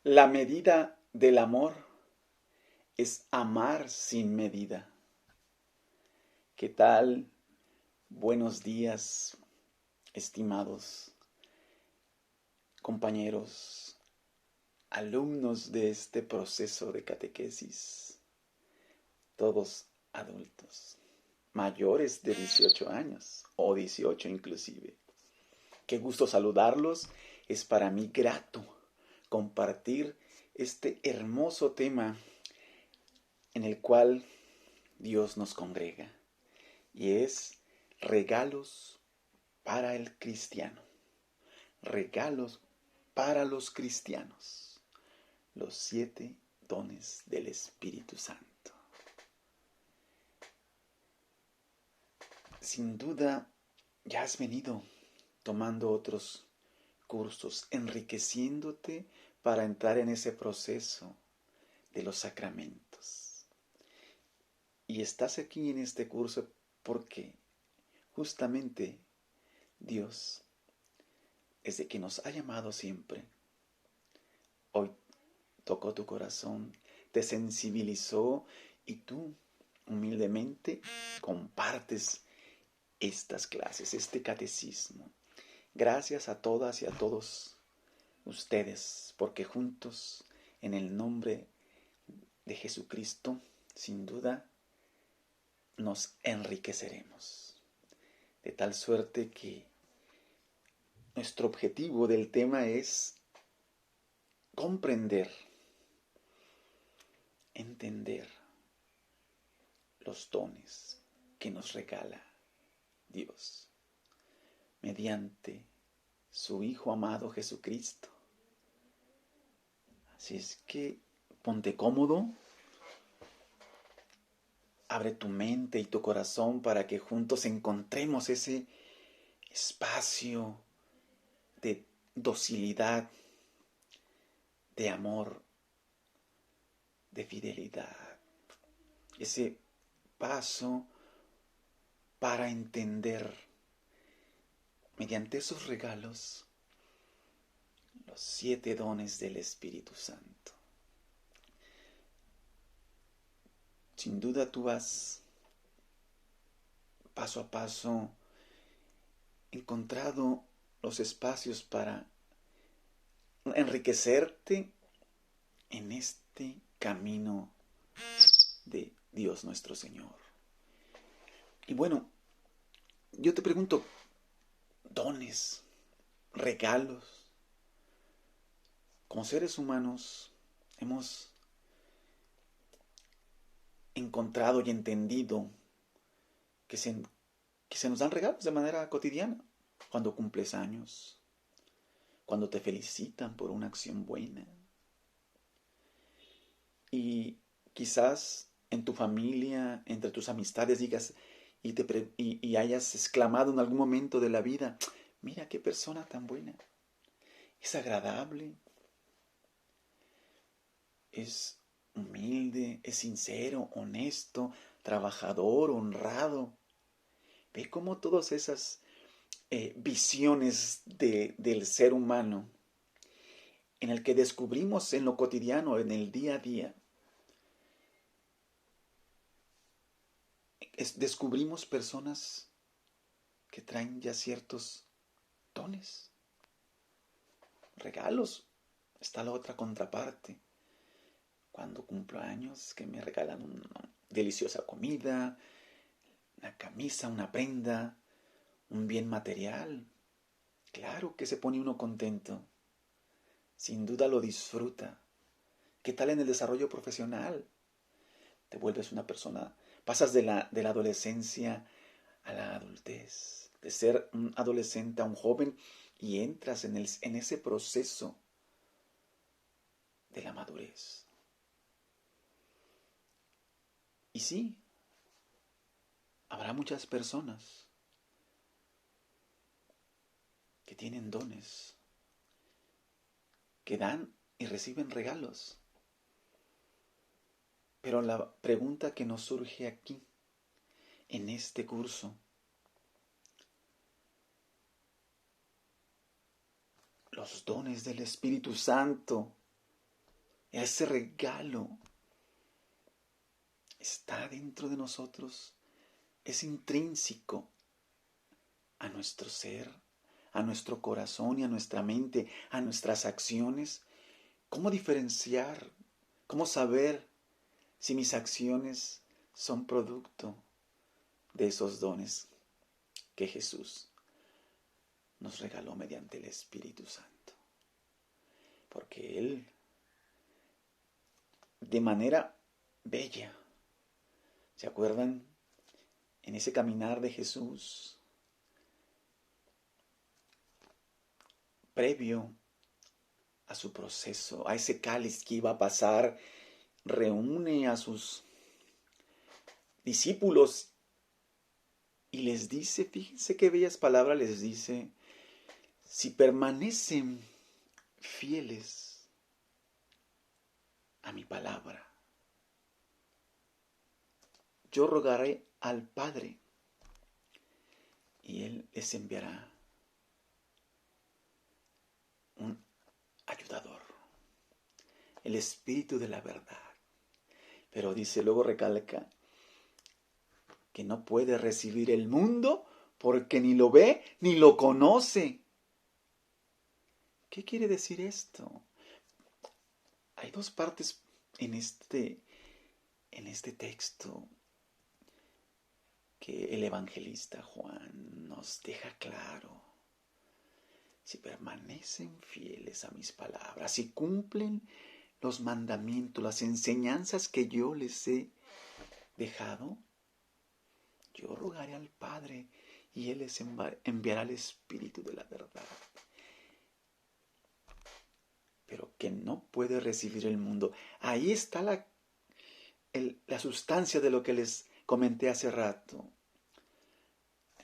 La medida del amor es amar sin medida. ¿Qué tal? Buenos días, estimados compañeros, alumnos de este proceso de catequesis, todos adultos, mayores de 18 años o 18 inclusive. Qué gusto saludarlos. Es para mí grato compartir este hermoso tema en el cual Dios nos congrega, y es regalos para el cristiano. Regalos para los cristianos. Los 7 dones del Espíritu Santo. Sin duda, ya has venido tomando otros cursos, enriqueciéndote para entrar en ese proceso de los sacramentos. Y estás aquí en este curso porque justamente Dios, desde que nos ha llamado siempre, hoy tocó tu corazón, te sensibilizó y tú humildemente compartes estas clases, este catecismo. Gracias a todas y a todos ustedes, porque juntos, en el nombre de Jesucristo, sin duda, nos enriqueceremos. De tal suerte que nuestro objetivo del tema es comprender, entender los dones que nos regala Dios mediante su Hijo amado Jesucristo. Así es que ponte cómodo, abre tu mente y tu corazón para que juntos encontremos ese espacio de docilidad, de amor, de fidelidad. Ese paso para entender mediante esos regalos los 7 dones del Espíritu Santo. Sin duda tú has paso a paso encontrado los espacios para enriquecerte en este camino de Dios nuestro Señor. Y bueno, yo te pregunto, dones, regalos. Como seres humanos hemos encontrado y entendido que se nos dan regalos de manera cotidiana. Cuando cumples años, cuando te felicitan por una acción buena. Y quizás en tu familia, entre tus amistades, digas y hayas exclamado en algún momento de la vida: mira qué persona tan buena, es agradable, es humilde, es sincero, honesto, trabajador, honrado. Ve cómo todas esas visiones del ser humano, en el que descubrimos en lo cotidiano, en el día a día, descubrimos personas que traen ya ciertos dones, regalos. Está la otra contraparte. Cuando cumplo años, que me regalan una deliciosa comida, una camisa, una prenda, un bien material. Claro que se pone uno contento. Sin duda lo disfruta. ¿Qué tal en el desarrollo profesional? Te vuelves una persona, pasas de la adolescencia a la adultez, de ser un adolescente a un joven, y entras en ese proceso de la madurez. Y sí, habrá muchas personas que tienen dones, que dan y reciben regalos. Pero la pregunta que nos surge aquí, en este curso: los dones del Espíritu Santo, ese regalo está dentro de nosotros, es intrínseco a nuestro ser, a nuestro corazón y a nuestra mente, a nuestras acciones. ¿Cómo diferenciar? ¿Cómo saber si mis acciones son producto de esos dones que Jesús nos regaló mediante el Espíritu Santo? Porque Él, de manera bella, ¿se acuerdan? En ese caminar de Jesús, previo a su proceso, a ese cáliz que iba a pasar, reúne a sus discípulos y les dice, fíjense qué bellas palabras les dice: si permanecen fieles a mi palabra, yo rogaré al Padre y Él les enviará un ayudador, el Espíritu de la verdad. Pero dice, luego recalca, que no puede recibir el mundo porque ni lo ve ni lo conoce. ¿Qué quiere decir esto? Hay dos partes en este texto que el evangelista Juan nos deja claro. Si permanecen fieles a mis palabras, si cumplen los mandamientos, las enseñanzas que yo les he dejado, yo rogaré al Padre y Él les enviará el Espíritu de la verdad. Pero que no puede recibir el mundo. Ahí está la sustancia de lo que les comenté hace rato.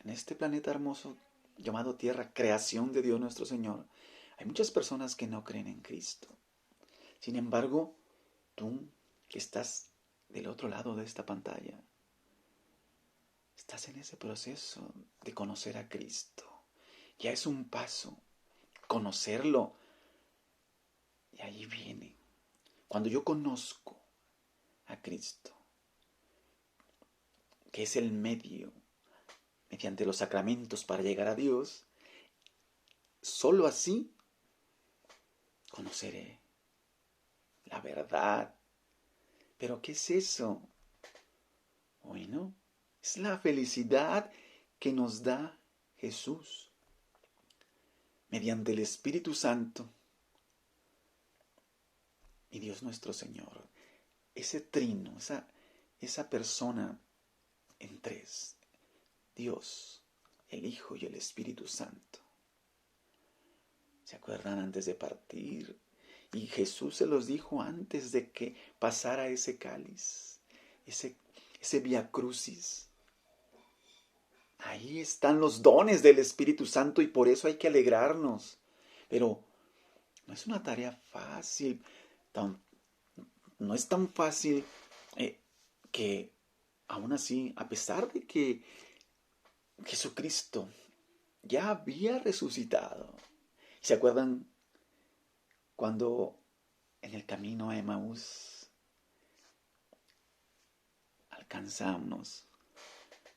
En este planeta hermoso llamado Tierra, creación de Dios nuestro Señor, hay muchas personas que no creen en Cristo. Sin embargo, tú que estás del otro lado de esta pantalla, estás en ese proceso de conocer a Cristo. Ya es un paso, conocerlo. Y ahí viene. Cuando yo conozco a Cristo, que es el medio, mediante los sacramentos para llegar a Dios, solo así conoceré la verdad. ¿Pero qué es eso? Bueno, es la felicidad que nos da Jesús mediante el Espíritu Santo y Dios nuestro Señor. Ese trino, esa persona en tres, Dios, el Hijo y el Espíritu Santo. ¿Se acuerdan antes de partir? Y Jesús se los dijo antes de que pasara ese cáliz, ese vía crucis. Ahí están los dones del Espíritu Santo y por eso hay que alegrarnos. Pero no es una tarea fácil, no es tan fácil que aún así, a pesar de que Jesucristo ya había resucitado. ¿Se acuerdan cuando en el camino a Emaús alcanzamos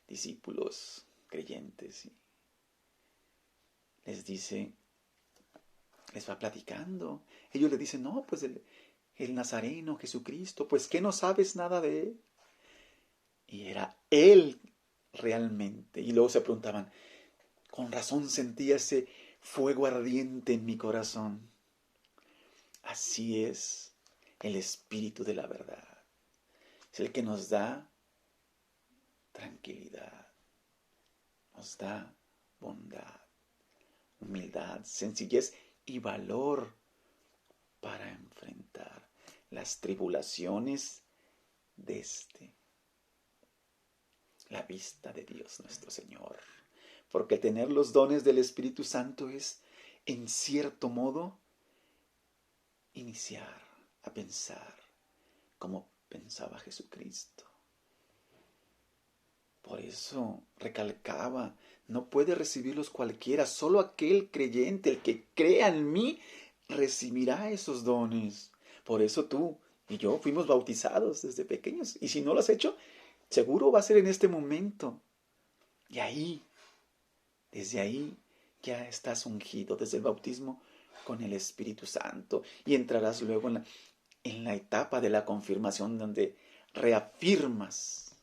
discípulos creyentes y les dice, les va platicando? Ellos le dicen, no, pues el Nazareno, Jesucristo, pues ¿qué no sabes nada de él? Y era él realmente. Y luego se preguntaban, con razón sentía ese fuego ardiente en mi corazón. Así es el Espíritu de la verdad. Es el que nos da tranquilidad, nos da bondad, humildad, sencillez y valor para enfrentar las tribulaciones desde la vista de Dios nuestro Señor. Porque tener los dones del Espíritu Santo es, en cierto modo, iniciar a pensar como pensaba Jesucristo. Por eso recalcaba, no puede recibirlos cualquiera, solo aquel creyente, el que crea en mí, recibirá esos dones. Por eso tú y yo fuimos bautizados desde pequeños. Y si no lo has hecho, seguro va a ser en este momento. Y ahí, desde ahí, ya estás ungido desde el bautismo con el Espíritu Santo. Y entrarás luego en la etapa de la confirmación donde reafirmas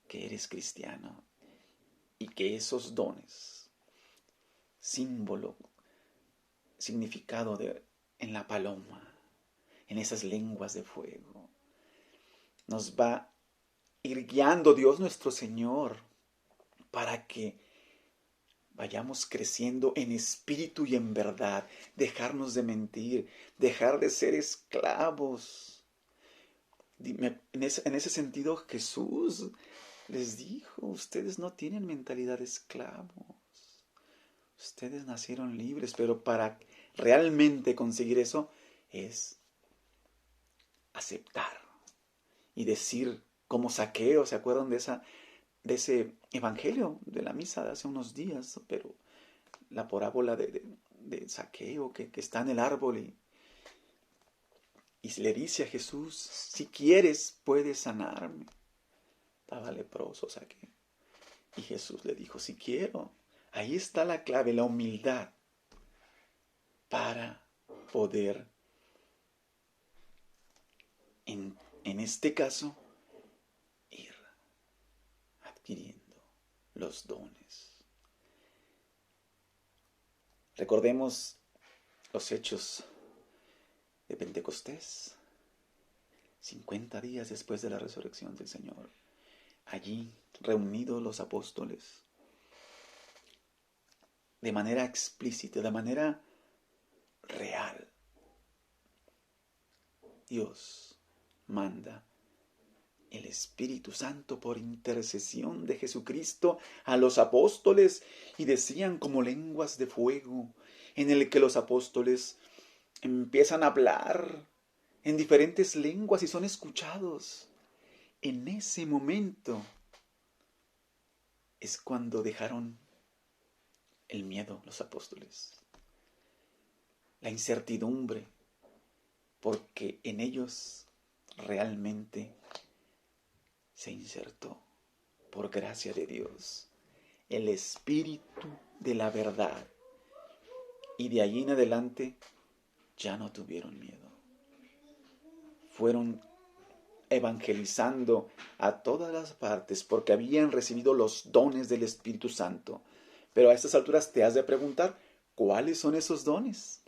que eres cristiano y que esos dones, símbolo, significado en la paloma, en esas lenguas de fuego, nos va a ir guiando Dios nuestro Señor para que vayamos creciendo en espíritu y en verdad, dejarnos de mentir, dejar de ser esclavos. En ese sentido, Jesús les dijo, ustedes no tienen mentalidad de esclavos, ustedes nacieron libres, pero para realmente conseguir eso es aceptar y decir, como Zaqueo, ¿se acuerdan de ese evangelio de la misa de hace unos días? Pero la parábola de Zaqueo que está en el árbol y le dice a Jesús, si quieres puedes sanarme. Estaba leproso Zaqueo. Y Jesús le dijo, si quiero. Ahí está la clave, la humildad para poder, en este caso, ir adquiriendo los dones. Recordemos los hechos de Pentecostés, 50 días después de la resurrección del Señor. Allí, reunidos los apóstoles, de manera explícita, de manera real, Dios manda el Espíritu Santo por intercesión de Jesucristo a los apóstoles y decían como lenguas de fuego, en el que los apóstoles empiezan a hablar en diferentes lenguas y son escuchados. En ese momento es cuando dejaron el miedo los apóstoles, la incertidumbre, porque en ellos realmente se insertó, por gracia de Dios, el espíritu de la verdad. Y de allí en adelante ya no tuvieron miedo. Fueron evangelizando a todas las partes porque habían recibido los dones del Espíritu Santo. Pero a estas alturas te has de preguntar, ¿cuáles son esos dones?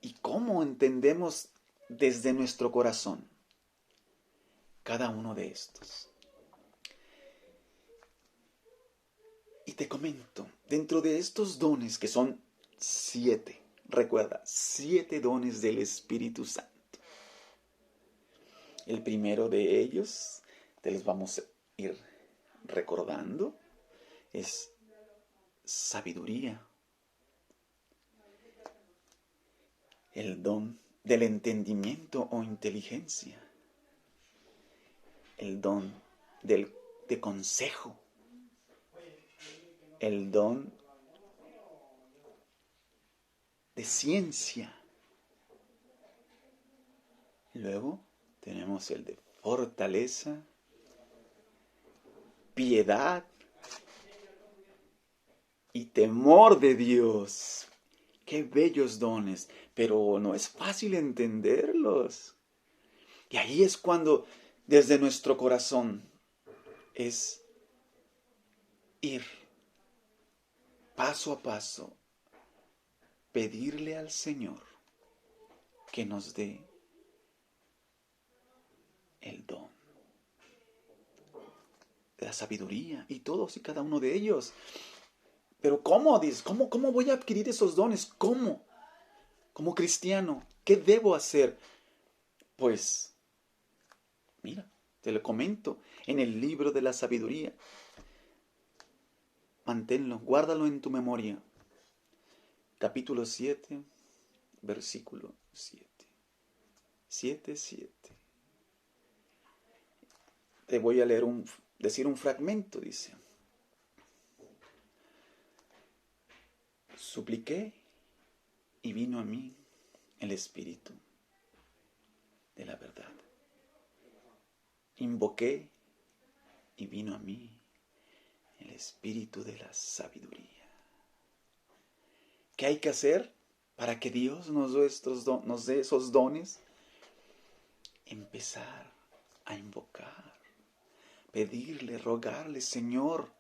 ¿Y cómo entendemos desde nuestro corazón cada uno de estos? Y te comento, dentro de estos dones que son 7, recuerda, 7 dones del Espíritu Santo. El primero de ellos, te los vamos a ir recordando, es sabiduría. El don del entendimiento o inteligencia. El don de consejo. El don de ciencia. Luego tenemos el de fortaleza, piedad y temor de Dios. Qué bellos dones, pero no es fácil entenderlos. Y ahí es cuando desde nuestro corazón es ir paso a paso, pedirle al Señor que nos dé el don de la sabiduría y todos y cada uno de ellos. Pero ¿cómo? ¿Cómo voy a adquirir esos dones? ¿Cómo? Como cristiano, ¿qué debo hacer? Pues, mira, te lo comento en el libro de la sabiduría. Manténlo, guárdalo en tu memoria. Capítulo 7, versículo 7. 7:7. Te voy a decir un fragmento, dice. Supliqué y vino a mí el Espíritu de la verdad. Invoqué y vino a mí el Espíritu de la sabiduría. ¿Qué hay que hacer para que Dios nos dé esos dones? Empezar a invocar, pedirle, rogarle: Señor,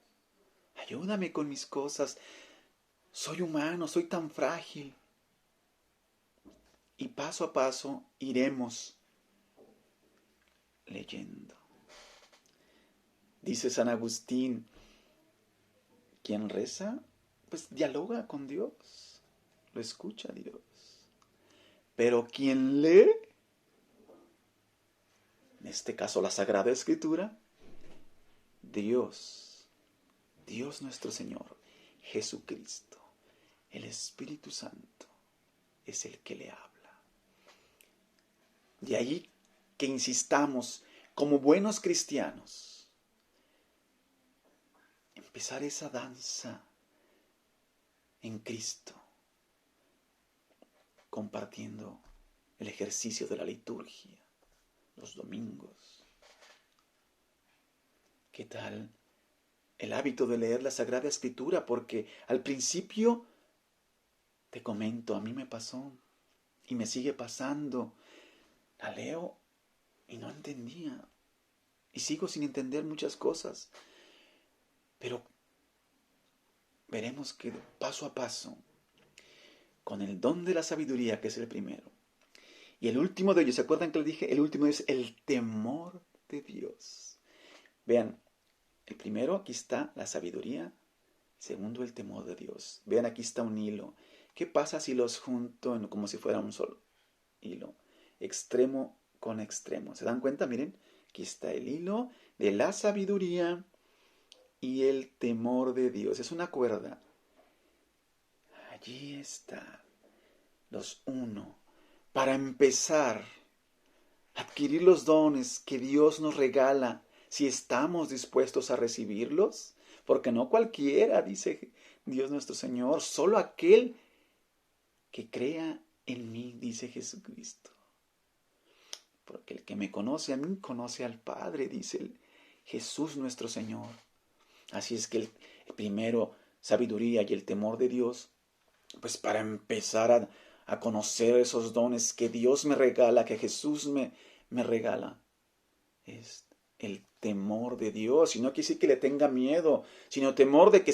ayúdame con mis cosas. Soy humano, soy tan frágil. Y paso a paso iremos leyendo. Dice San Agustín: quien reza, pues dialoga con Dios, lo escucha Dios. Pero quien lee, en este caso la Sagrada Escritura, Dios nuestro Señor, Jesucristo, el Espíritu Santo, es el que le habla. De ahí que insistamos, como buenos cristianos, empezar esa danza en Cristo, compartiendo el ejercicio de la liturgia, los domingos. ¿Qué tal el hábito de leer la Sagrada Escritura? Porque al principio, te comento, a mí me pasó y me sigue pasando. La leo y no entendía. Y sigo sin entender muchas cosas. Pero veremos que paso a paso, con el don de la sabiduría, que es el primero, y el último de ellos, ¿se acuerdan que les dije? El último es el temor de Dios. Vean, el primero, aquí está la sabiduría. Segundo, el temor de Dios. Vean, aquí está un hilo. ¿Qué pasa si los junto como si fuera un solo hilo? Extremo con extremo. ¿Se dan cuenta? Miren, aquí está el hilo de la sabiduría y el temor de Dios. Es una cuerda. Allí está. Los uno. Para empezar a adquirir los dones que Dios nos regala, si estamos dispuestos a recibirlos, porque no cualquiera, dice Dios nuestro Señor, solo aquel que crea en mí, dice Jesucristo. Porque el que me conoce a mí, conoce al Padre, dice Jesús nuestro Señor. Así es que el primero, sabiduría y el temor de Dios, pues para empezar a conocer esos dones que Dios me regala, que Jesús me regala, es el temor de Dios. Y no quiere decir que le tenga miedo, sino temor de que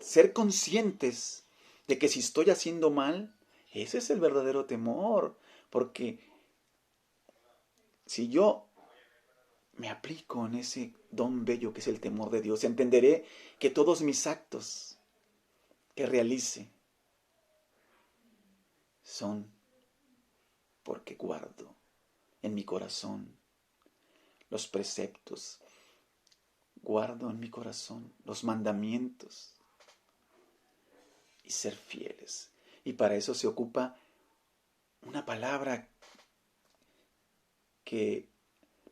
ser conscientes de que si estoy haciendo mal, ese es el verdadero temor. Porque si yo me aplico en ese don bello que es el temor de Dios, entenderé que todos mis actos que realice son porque guardo en mi corazón los preceptos, guardo en mi corazón los mandamientos y ser fieles. Y para eso se ocupa una palabra que,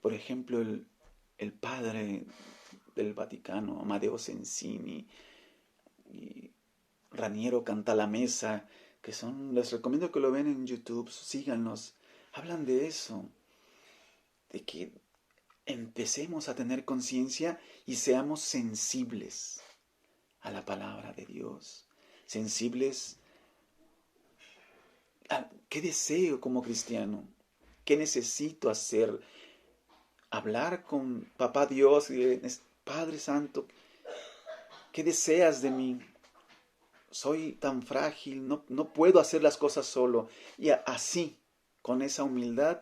por ejemplo, el padre del Vaticano, Amadeo Sensini y Raniero Cantalamessa, que les recomiendo que lo vean en YouTube, síganlos, hablan de eso, de que empecemos a tener conciencia y seamos sensibles a la palabra de Dios, sensibles a qué deseo como cristiano, qué necesito hacer, hablar con Papá Dios y Padre Santo, ¿qué deseas de mí? Soy tan frágil, no puedo hacer las cosas solo. Y así, con esa humildad,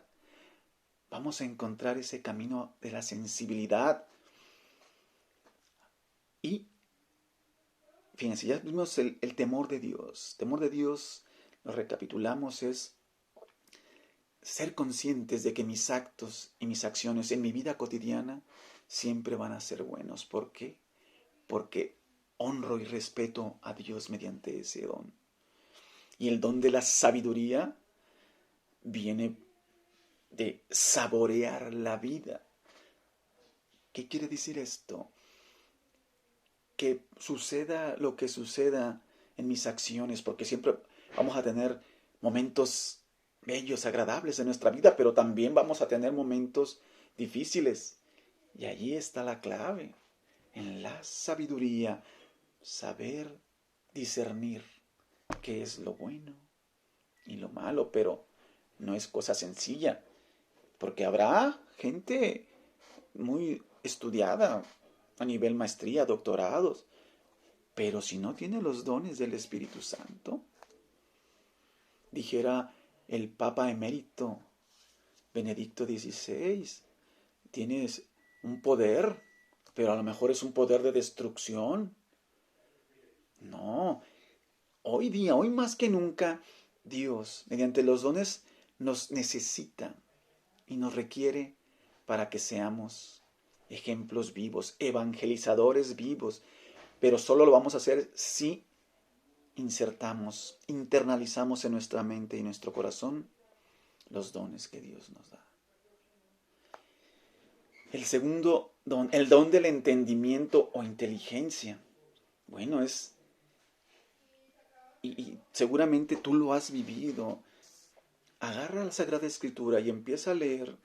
vamos a encontrar ese camino de la sensibilidad. Y, fíjense, ya vimos el temor de Dios. Temor de Dios, lo recapitulamos, es ser conscientes de que mis actos y mis acciones en mi vida cotidiana siempre van a ser buenos. ¿Por qué? Porque honro y respeto a Dios mediante ese don. Y el don de la sabiduría viene de saborear la vida. ¿Qué quiere decir esto? Que suceda lo que suceda en mis acciones, porque siempre Vamos a tener momentos bellos, agradables en nuestra vida, pero también vamos a tener momentos difíciles. Y allí está la clave, en la sabiduría, saber discernir qué es lo bueno y lo malo, pero no es cosa sencilla, porque habrá gente muy estudiada a nivel maestría, doctorados, pero si no tiene los dones del Espíritu Santo, dijera el Papa emérito Benedicto XVI, tienes un poder, pero a lo mejor es un poder de destrucción. No, hoy día, hoy más que nunca, Dios, mediante los dones, nos necesita y nos requiere para que seamos ejemplos vivos, evangelizadores vivos, pero solo lo vamos a hacer si insertamos, internalizamos en nuestra mente y nuestro corazón los dones que Dios nos da. El segundo don, el don del entendimiento o inteligencia. Bueno, y seguramente tú lo has vivido. Agarra la Sagrada Escritura y empieza a leer,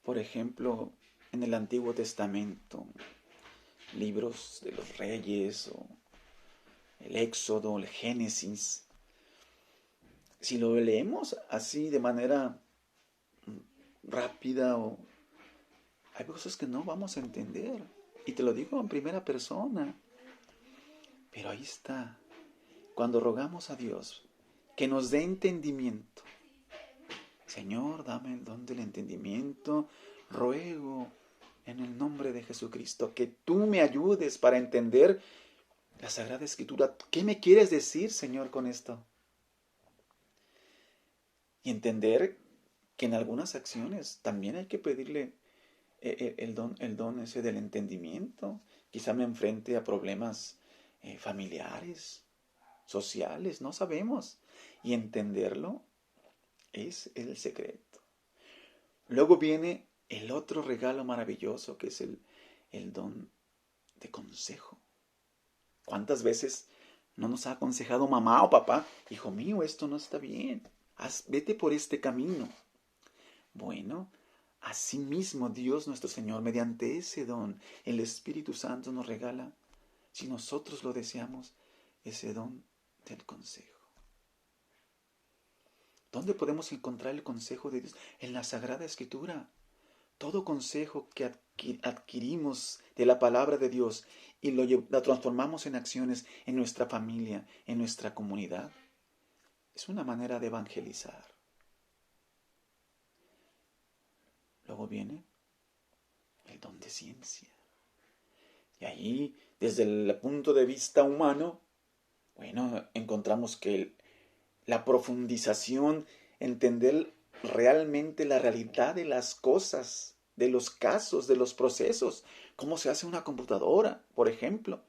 por ejemplo, en el Antiguo Testamento, libros de los Reyes o el Éxodo, el Génesis. Si lo leemos así de manera rápida, hay cosas que no vamos a entender. Y te lo digo en primera persona. Pero ahí está. Cuando rogamos a Dios que nos dé entendimiento. Señor, dame el don del entendimiento. Ruego en el nombre de Jesucristo que tú me ayudes para entender la Sagrada Escritura. ¿Qué me quieres decir, Señor, con esto? Y entender que en algunas acciones también hay que pedirle el don ese del entendimiento. Quizá me enfrente a problemas familiares, sociales, no sabemos. Y entenderlo es el secreto. Luego viene el otro regalo maravilloso que es el don de consejo. ¿Cuántas veces no nos ha aconsejado mamá o papá? Hijo mío, esto no está bien. Vete por este camino. Bueno, asimismo Dios nuestro Señor, mediante ese don, el Espíritu Santo nos regala, si nosotros lo deseamos, ese don del consejo. ¿Dónde podemos encontrar el consejo de Dios? En la Sagrada Escritura. Todo consejo que adquirimos de la palabra de Dios y la transformamos en acciones en nuestra familia, en nuestra comunidad, es una manera de evangelizar. Luego viene el don de ciencia. Y ahí, desde el punto de vista humano, bueno, encontramos que la profundización, entender realmente la realidad de las cosas, de los casos, de los procesos, cómo se hace una computadora, por ejemplo,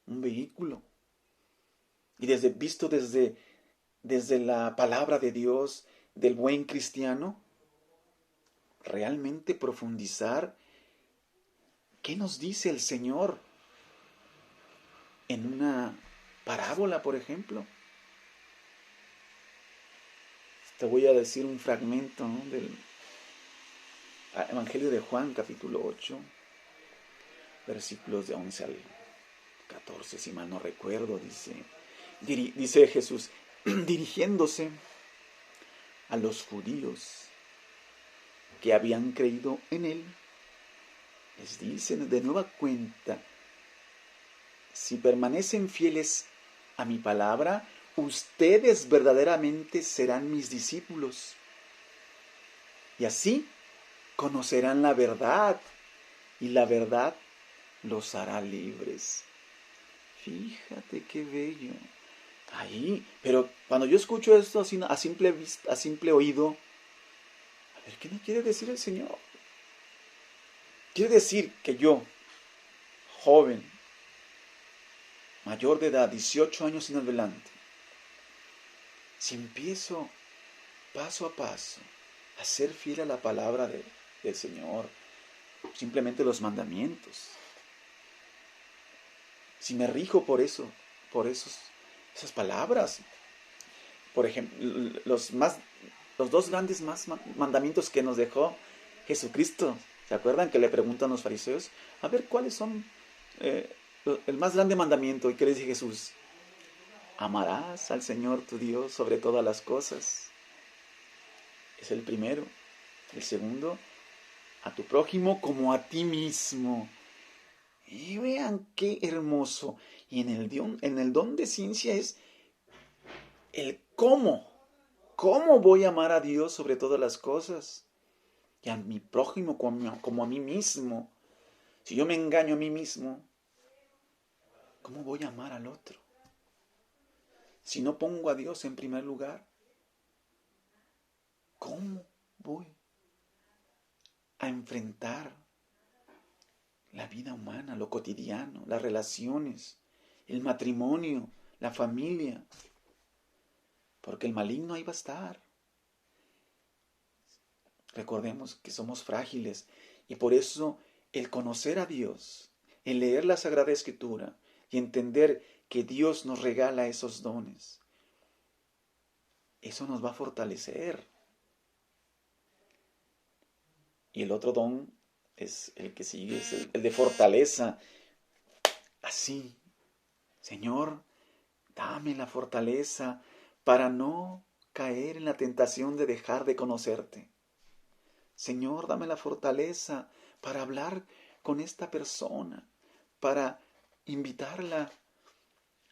un vehículo. Y visto desde la palabra de Dios, del buen cristiano, realmente profundizar qué nos dice el Señor en una parábola, por ejemplo. Te voy a decir un fragmento, ¿no?, del Evangelio de Juan, capítulo 8, versículos de 11 al 14, si mal no recuerdo, dice Jesús, dirigiéndose a los judíos que habían creído en él, les dice de nueva cuenta, si permanecen fieles a mi palabra, ustedes verdaderamente serán mis discípulos. Y así conocerán la verdad, y la verdad los hará libres. Fíjate qué bello. Ahí, pero cuando yo escucho esto así, a simple oído, a ver, ¿qué me quiere decir el Señor? Quiere decir que yo, joven, mayor de edad, 18 años en adelante, si empiezo paso a paso a ser fiel a la palabra del Señor, simplemente los mandamientos, si me rijo por esas palabras, por ejemplo, los dos grandes mandamientos que nos dejó Jesucristo. ¿Se acuerdan que le preguntan los fariseos? A ver, ¿cuáles son eh, el más grande mandamiento? ¿Y qué les dice Jesús? Amarás al Señor tu Dios sobre todas las cosas. Es el primero. El segundo, a tu prójimo como a ti mismo. Y vean qué hermoso. Y en el don de ciencia es el cómo. ¿Cómo voy a amar a Dios sobre todas las cosas? Y a mi prójimo como a mí mismo. Si yo me engaño a mí mismo, ¿cómo voy a amar al otro? Si no pongo a Dios en primer lugar, ¿cómo voy a enfrentar la vida humana, lo cotidiano, las relaciones, el matrimonio, la familia? Porque el maligno ahí va a estar. Recordemos que somos frágiles y por eso el conocer a Dios, el leer la Sagrada Escritura y entender que Dios nos regala esos dones, eso nos va a fortalecer. Y el otro don es el que sigue, es el de fortaleza. Así, Señor, dame la fortaleza para no caer en la tentación de dejar de conocerte. Señor, dame la fortaleza para hablar con esta persona, para invitarla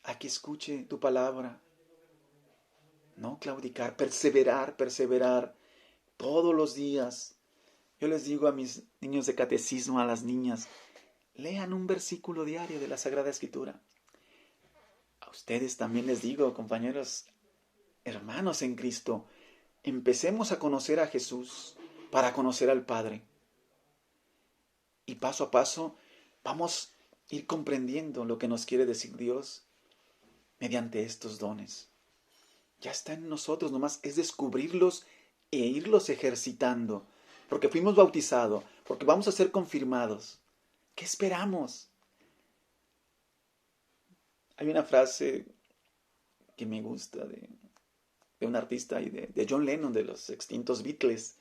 a que escuche tu palabra. No claudicar, perseverar todos los días. Yo les digo a mis niños de catecismo, a las niñas, lean un versículo diario de la Sagrada Escritura. A ustedes también les digo, compañeros, hermanos en Cristo, empecemos a conocer a Jesús para conocer al Padre. Y paso a paso vamos a ir comprendiendo lo que nos quiere decir Dios mediante estos dones. Ya está en nosotros, nomás es descubrirlos e irlos ejercitando. Porque fuimos bautizados, porque vamos a ser confirmados. ¿Qué esperamos? Hay una frase que me gusta de un artista y de John Lennon, de los extintos Beatles.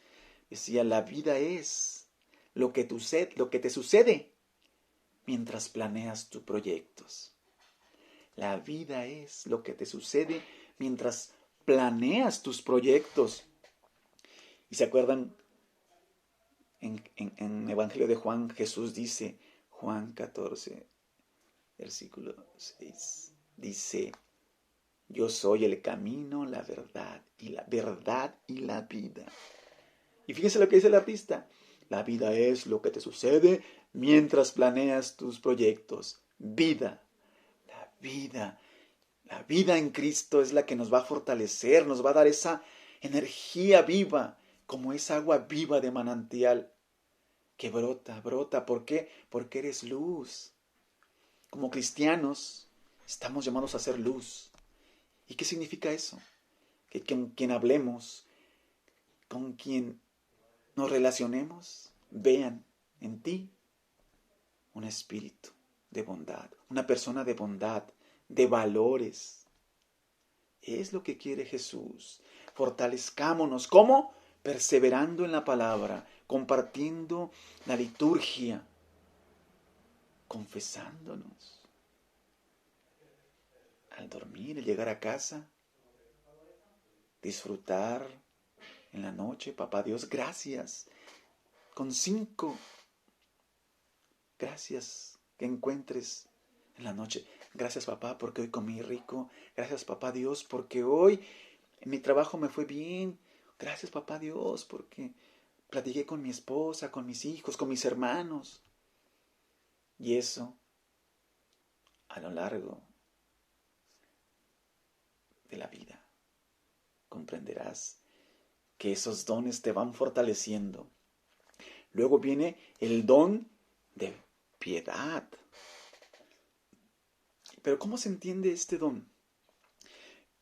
Decía, la vida es lo que te sucede mientras planeas tus proyectos. La vida es lo que te sucede mientras planeas tus proyectos. ¿Y se acuerdan? En Evangelio de Juan, Jesús dice, Juan 14, versículo 6, dice, yo soy el camino, la verdad y la vida. Y fíjense lo que dice el artista. La vida es lo que te sucede mientras planeas tus proyectos. Vida. La vida. La vida en Cristo es la que nos va a fortalecer, nos va a dar esa energía viva, como esa agua viva de manantial que brota. ¿Por qué? Porque eres luz. Como cristianos estamos llamados a ser luz. ¿Y qué significa eso? Que con quien hablemos, con quien nos relacionemos, vean en ti un espíritu de bondad, una persona de bondad, de valores. Es lo que quiere Jesús. Fortalezcámonos. ¿Cómo? Perseverando en la palabra, compartiendo la liturgia, confesándonos. Al dormir, al llegar a casa, disfrutar en la noche. Papá Dios, gracias. Con 5 gracias que encuentres en la noche. Gracias, papá, porque hoy comí rico. Gracias, papá Dios, porque hoy en mi trabajo me fue bien. Gracias, papá Dios, porque platiqué con mi esposa, con mis hijos, con mis hermanos. Y eso, a lo largo de la vida, comprenderás que esos dones te van fortaleciendo. Luego viene el don de piedad. Pero ¿cómo se entiende este don?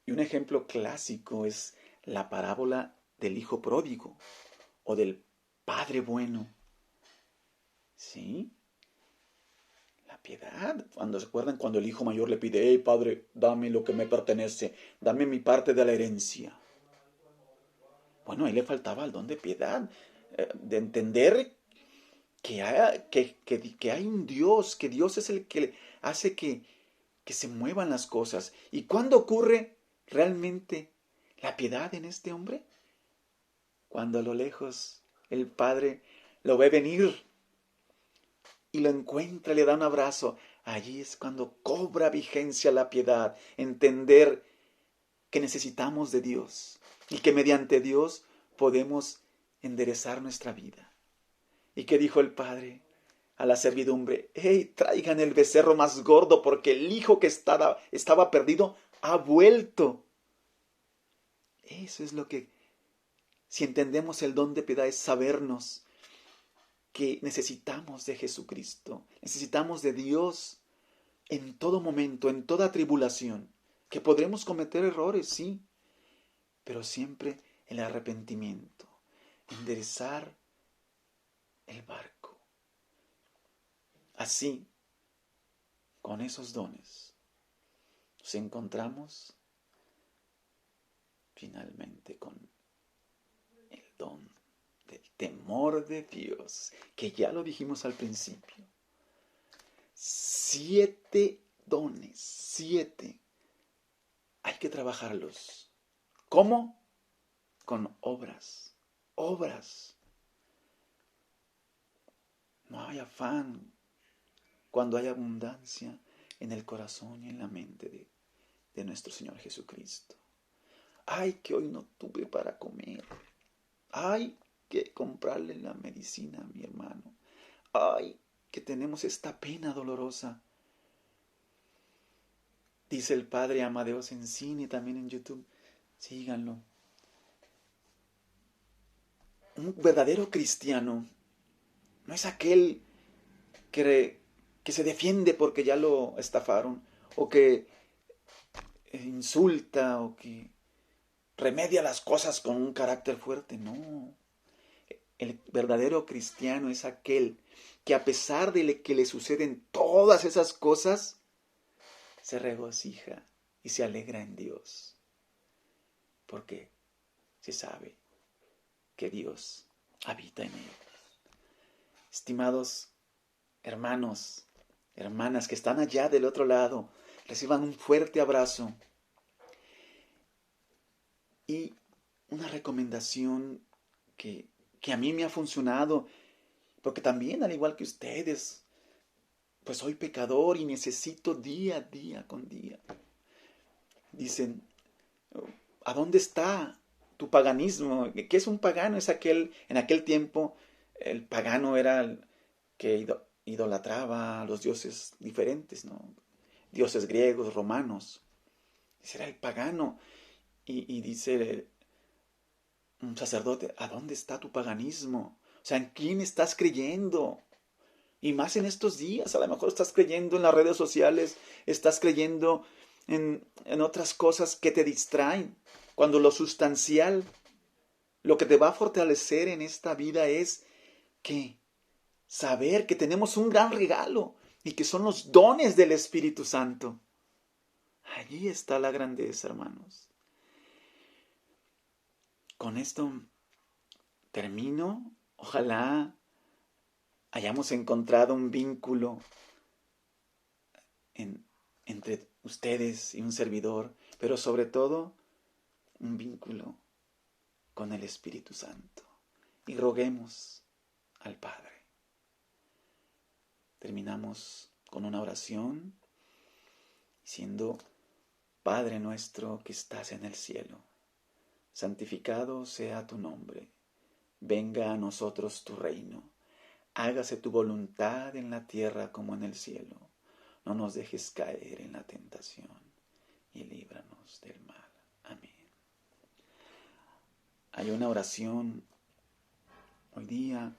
Y un ejemplo clásico es la parábola del hijo pródigo o del padre bueno. ¿Sí? La piedad. Cuando se acuerdan cuando el hijo mayor le pide, hey padre, dame lo que me pertenece, dame mi parte de la herencia. Bueno, ahí le faltaba el don de piedad, de entender que hay un Dios, que Dios es el que hace que se muevan las cosas. ¿Y cuándo ocurre realmente la piedad en este hombre? Cuando a lo lejos el padre lo ve venir y lo encuentra, le da un abrazo. Allí es cuando cobra vigencia la piedad, entender que necesitamos de Dios y que mediante Dios podemos enderezar nuestra vida. ¿Y qué dijo el padre a la servidumbre? ¡Hey, traigan el becerro más gordo porque el hijo que estaba perdido ha vuelto! Eso es lo que, si entendemos el don de piedad, es sabernos que necesitamos de Jesucristo, necesitamos de Dios en todo momento, en toda tribulación, que podremos cometer errores, sí, pero siempre el arrepentimiento, enderezar el barco. Así, con esos dones, nos encontramos finalmente con el don del temor de Dios, que ya lo dijimos al principio. 7 dones, 7. Hay que trabajarlos. ¿Cómo? Con obras. Obras. No hay afán cuando hay abundancia en el corazón y en la mente de nuestro Señor Jesucristo. Ay, que hoy no tuve para comer. Ay, que comprarle la medicina a mi hermano. Ay, que tenemos esta pena dolorosa. Dice el padre Amadeo Sensini también en YouTube. Síganlo. Un verdadero cristiano no es aquel que se defiende porque ya lo estafaron, o que insulta, o que remedia las cosas con un carácter fuerte. No. El verdadero cristiano es aquel que a pesar de que le suceden todas esas cosas, se regocija y se alegra en Dios. Porque se sabe que Dios habita en él. Estimados hermanos, hermanas que están allá del otro lado, reciban un fuerte abrazo. Y una recomendación que a mí me ha funcionado, porque también, al igual que ustedes, pues soy pecador y necesito día con día. Dicen, ¿a dónde está tu paganismo? ¿Qué es un pagano? Es aquel, en aquel tiempo, el pagano era el que idolatraba a los dioses diferentes, ¿no? Dioses griegos, romanos. Ese era el pagano. Y dice un sacerdote, ¿a dónde está tu paganismo? O sea, ¿en quién estás creyendo? Y más en estos días, a lo mejor estás creyendo en las redes sociales, estás creyendo en otras cosas que te distraen, cuando lo sustancial, lo que te va a fortalecer en esta vida es que saber que tenemos un gran regalo y que son los dones del Espíritu Santo. Allí está la grandeza, hermanos. Con esto termino. Ojalá hayamos encontrado un vínculo entre ustedes y un servidor, pero sobre todo un vínculo con el Espíritu Santo. Y roguemos al Padre. Terminamos con una oración diciendo, Padre nuestro que estás en el cielo, santificado sea tu nombre, venga a nosotros tu reino, hágase tu voluntad en la tierra como en el cielo. No nos dejes caer en la tentación y líbranos del mal. Amén. Hay una oración hoy día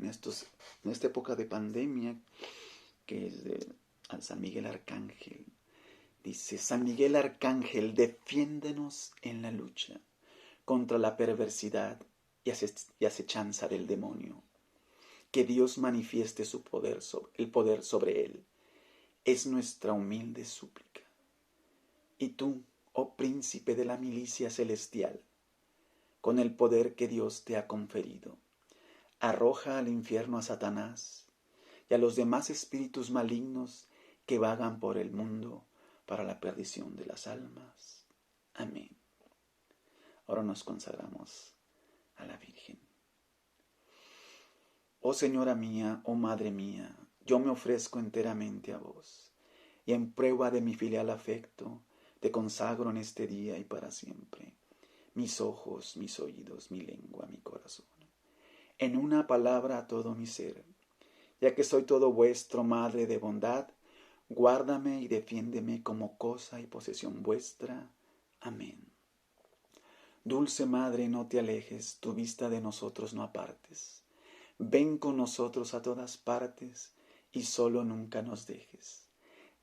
en esta época de pandemia que es de San Miguel Arcángel. Dice, San Miguel Arcángel, defiéndenos en la lucha contra la perversidad y acechanza del demonio. Que Dios manifieste el poder sobre él. es nuestra humilde súplica. Y tú, oh príncipe de la milicia celestial, con el poder que Dios te ha conferido, arroja al infierno a Satanás y a los demás espíritus malignos que vagan por el mundo para la perdición de las almas. Amén. Ahora nos consagramos a la Virgen. Oh Señora mía, oh Madre mía, yo me ofrezco enteramente a vos, y en prueba de mi filial afecto, te consagro en este día y para siempre, mis ojos, mis oídos, mi lengua, mi corazón. En una palabra todo mi ser, ya que soy todo vuestro, Madre de bondad, guárdame y defiéndeme como cosa y posesión vuestra. Amén. Dulce Madre, no te alejes, tu vista de nosotros no apartes. Ven con nosotros a todas partes y solo nunca nos dejes.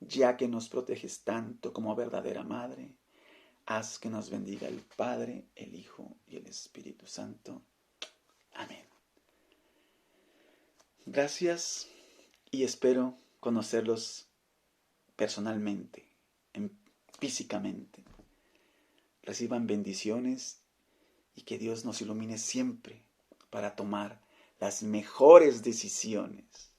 Ya que nos proteges tanto como verdadera Madre, haz que nos bendiga el Padre, el Hijo y el Espíritu Santo. Amén. Gracias y espero conocerlos personalmente, físicamente. Reciban bendiciones y que Dios nos ilumine siempre para tomar las mejores decisiones.